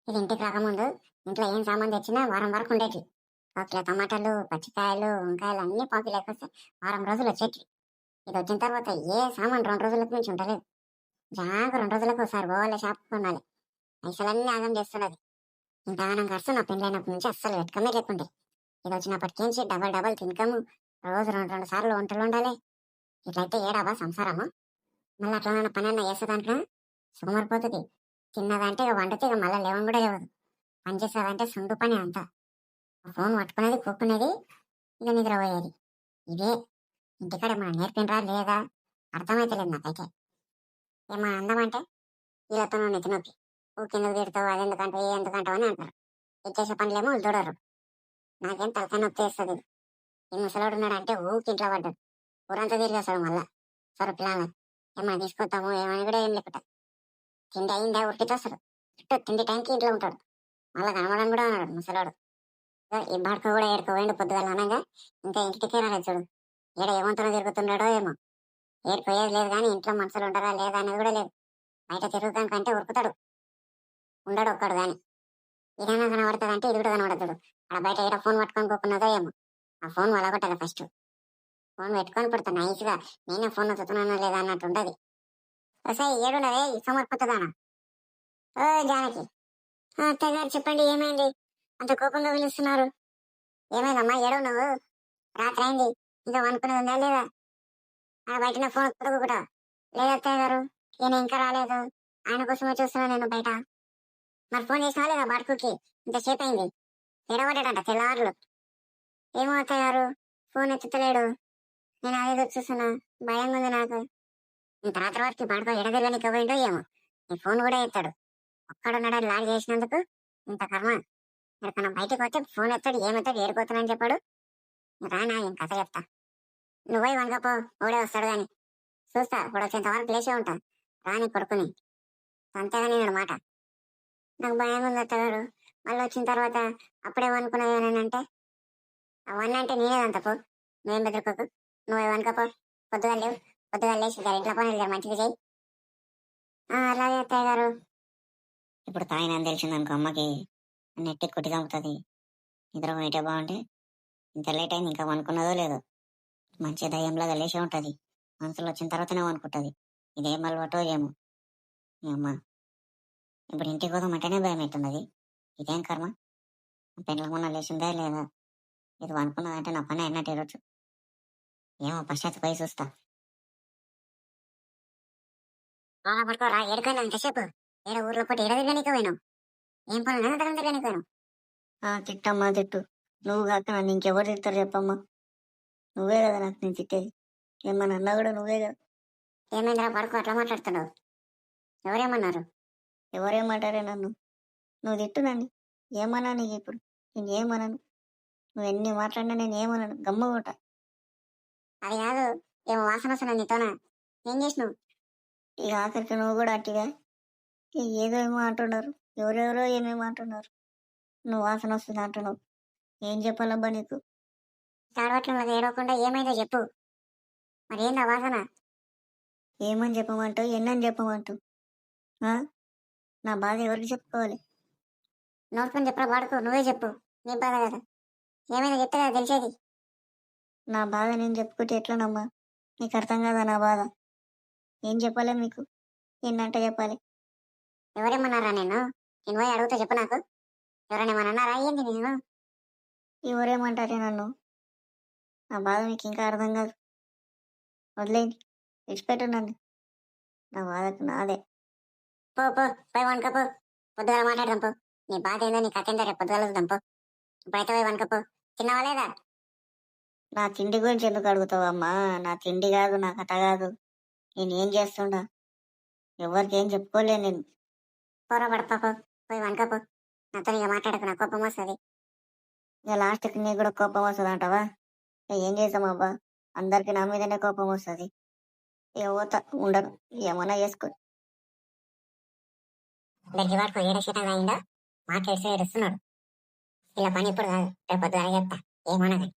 ఇది ఇంటికి రాకముందు ఇంట్లో ఏం సామాన్ తెచ్చినా వారం వరకు ఉండేవి. ఒక కిలో టమాటాలు, పచ్చికాయలు, వంకాయలు అన్ని పాకి లేకొస్తే వారం రోజులు వచ్చేటివి. ఇది వచ్చిన తర్వాత ఏ సామాన్ 2 రోజులకు మించి ఉండలేదు. జాగా 2 రోజులకు ఒకసారి పోవాలి షాప్ కొనాలి. పైసలన్నీ ఆగం చేస్తున్నది. ఇంతగానం ఖర్చు నా పెళ్ళైనప్పటి నుంచి అస్సలు వెతకమే లేకుండే. ఇది వచ్చినప్పటికేంచి డబల్ డబల్ తినకము, రోజు 2 సార్లు వంటలు ఉండాలి. ఇట్లయితే ఏడాబా సంసారము. మళ్ళీ అట్లా పని అన్న చేసేదాంట్లో సోమరిపోతుంది. తిన్నదంటే ఇక వండితే ఇక మళ్ళీ లేవని కూడా లేవదు. పని చేసేదంటే సుండు పని అంతా. ఫోన్ పట్టుకునేది, కూక్కునేది, ఇక నిద్రపోయేది. ఇదే ఇంటికాడ మనం నేర్పినరా లేదా అర్థమైతలేదు నాకైతే. ఏమన్నా అందమంటే వీళ్ళతో నెత్తి నొప్పి. ఊకెందుకు తిడతావు, అది ఎందుకంటావు, ఏ ఎందుకంటావు అని అంటారు. ఇచ్చేసే పనులేమో వాళ్ళు చూడరు. నాకేం తలకాయ నొప్పి వేస్తుంది. ఈ ముసలోడు ఉన్నాడంటే ఊకి ఇంట్లో పడ్డాడు. ఊరంతా తిరిగేస్తాడు మళ్ళా. సరే పిల్లలు ఏమన్నా తీసుకొస్తాము ఏమని కూడా ఏం లేకుండా. తిండి అయిందా ఉరికితే వస్తాడు. చుట్టూ తిండి టైంకి ఇంట్లో ఉంటాడు. మళ్ళీ కనబడని కూడా ఉన్నాడు ముసలోడు. ఈ బాడుకో కూడా ఏడుకోవేండి పొద్దుగాల అనగా ఇంకా ఇంటికే రాలేదు చూడు. ఏడ ఏమంతలో తిరుగుతున్నాడో ఏమో. ఏడుకోయేది లేదు కానీ ఇంట్లో మనుషులు ఉంటారా లేదా అనేది కూడా లేదు. బయట తిరుగుతాం కంటే ఉరుకుతాడు. ఉండడు ఒక్కడు కానీ. ఇదైనా కనబడుతుంది అంటే ఇది కూడా కనబడతాడు. అక్కడ బయట ఏడ ఫోన్ పట్టుకొని పోకున్నదో ఏమో. ఆ ఫోన్ వలగొట్టాలి ఫస్ట్. ఫోన్ పెట్టుకొని పుడతా నైస్గా నేనే ఫోన్ వస్తున్నానో లేదా అన్నట్టు ఉంటుంది. సరే ఏడున్నదే ఈ సమర్పతదానా. ఓ జానకి, అత్తయ్య గారు చెప్పండి ఏమైంది అంత కోపంగా పిలుస్తున్నారు? ఏమైందమ్మా ఏడవు నువ్వు? రాత్రి అయింది, ఇంకా అనుకున్నది ఉందా లేదా? బయటనే ఫోన్ కూడా లేదా అత్తయ్య గారు? ఈయన ఇంకా రాలేదు, ఆయన కోసమే చూస్తున్నాను నేను బయట. మరి ఫోన్ చేసినా లేదా బాడుకుకి? ఇంతసేపు అయింది, ఎడబడ్డాడంట తెల్లవారులు. ఏమో అత్తయ్య గారు, ఫోన్ ఎత్తుతలేడు. నేను అదేదో చూస్తున్నా, భయంగా ఉంది నాకు. ఇంత రాత్రి వరకు బాడుకో ఎడదిరగనికి పోయిండో ఏమో. నీ ఫోన్ కూడా ఎత్తాడు. ఒక్కడున్నాడని లాగ్ చేసినందుకు ఇంత కర్మ. ఎక్కడన్నా బయటకు వస్తే ఫోన్ ఎత్తాడు, ఏమెత్తాడు, ఏడుకోతానని చెప్పాడు. రానా ఏం కథ చెప్తా. నువ్వై వంగపో, ఓడే వస్తాడు గాని. చూస్తా ఇప్పుడు వచ్చేంత వరకు లేచే ఉంటా. రాని కొడుకుని అంతేగాని నేను మాట. నాకు భయం ఉంది అత్తగారు. మళ్ళీ వచ్చిన తర్వాత అప్పుడే అనుకున్నావేనంటే అవన్నీ అంటే నేనేదంత పో. నువ్వేం బెదరుకోకు, నువ్వు వనుకపో. పొద్దుగా లేవు, పొద్దుగా లేచి ఇంట్లో పనులు మంచిగా చెయ్యి. అలాగే అత్తయ్య గారు. ఇప్పుడు తాయినని తెలిసిందనుకో అమ్మకి నెట్టి కొట్టి చంపుతుంది. నిద్ర పోయిటే బాగుంటే ఇంత లేట్ అయింది ఇంకా అనుకున్నదో లేదో. మంచి దయ్యంలాగా లేచే ఉంటుంది. మనసులో వచ్చిన తర్వాతనే అనుకుంటుంది. ఇదేం అలవాటో ఏమో. అమ్మ ఇప్పుడు ఇంటికి కోసం అంటేనే భయం అవుతున్నది. ఇదేం కర్మ. పెళ్ళ మొన్న లేచిందే లేదా? ఇది అనుకున్నదంటే నా పని అయినట్టు ఈరోజు. ఏమో పశ్చాత్త పోయి చూస్తా. పడుకోరా ఏడుకోయినా ఇంతసేపు. ఏడ ఊర్లో పోటీ ఏడ తిరగనీకి పోయినావు? ఏం పనులు దగ్గర తిరగనీకి పోయినావు? తిట్టమ్మా తిట్టు. నువ్వు కాక నన్ను ఇంకెవరు తిడతారు చెప్పమ్మా. నువ్వే కదా నాకు నేను తిట్టేది. ఏమన్నా అన్నా కూడా నువ్వే కదా. ఏమైందిరా పడుకో అట్లా మాట్లాడుతున్నావు? ఎవరేమన్నారు? ఎవరేమంటారే నన్ను? నువ్వు తిట్టు నన్ను. ఏమన్నా నీకు ఇప్పుడు? నేను ఏమన్నాను? నువ్వు ఎన్ని మాట్లాడినా నేను ఏమన్నాను? గమ్మగుంటా. అది కాదు, ఏమో వాసన వస్తున్నా నీతోనా? ఏం చేసినావు? ఇక ఆఖరికి నువ్వు కూడా అట్టిగా ఏదో ఏమో అంటున్నారు. ఎవరెవరో ఏమేమో అంటున్నారు. నువ్వు వాసన వస్తుంది అంటున్నావు. ఏం చెప్పాలబ్బా నీకు? చాడవట్లం ఏడవకుండా ఏమైందో చెప్పు. మరి ఏందా వాసన? ఏమని చెప్పమంటావు, ఎన్నని చెప్పమంటావు? నా బాధ ఎవరికి చెప్పుకోవాలి? నోటుకొని చెప్పరా వాడుకో, నువ్వే చెప్పు. నీ బాధ కదా, ఏమైనా చెప్తే కదా తెలిసేది. నా బాధ నేను చెప్పుకుంటే ఎట్లనమ్మా? నీకు అర్థం కాదా నా బాధ? ఏం చెప్పాలి మీకు? ఎన్నంటే చెప్పాలి? ఎవరేమన్నారా నేను పోయి అడుగుతా చెప్పు నాకు. ఎవరైనా ఏమన్నా అన్నారా ఏంది నేను? ఎవరేమంటారే నన్ను? నా బాధ మీకు ఇంకా అర్థం కాదు. వదిలేండి, విడిచిపెట్టు నన్ను. నా బాధకు నాదే. పో పో పోయి వనకపో. పొద్దుగాల మాట్లాడదాం పో. నీ బాధ ఏందో నీ కథ ఏందో రేపు పొద్దుగాల చూద్దాం పో. ఇప్పుడైతే పోయి వనకపో. తిన్నావా లేదా? నా తిండి గురించి ఎందుకు అడుగుతావమ్మా? నా తిండి కాదు, నా కథ కాదు. నేను ఏం చేస్తుండా ఎవరికి ఏం చెప్పుకోలే నేను. పోరా పడపో, పోయి వనకపో. నాతో ఇక మాట్లాడకు, నా కోపం వస్తుంది. ఇక లాస్ట్కి నీకు కూడా కోపం వస్తుంది అంటావా? ఏం చేసామబ్బా, అందరికి నా మీదనే కోపం వస్తుంది. ఇక పోతా, ఉండను, ఏమన్నా చేసుకో. దగ్గర వాడుకో, ఏడ శీతంగా అయిందో మాట్లాడితే ఏడుస్తున్నాడు. ఇలా పని ఇప్పుడు కాదు, రేపు పొద్దుగాల చెప్తా. ఏమనగా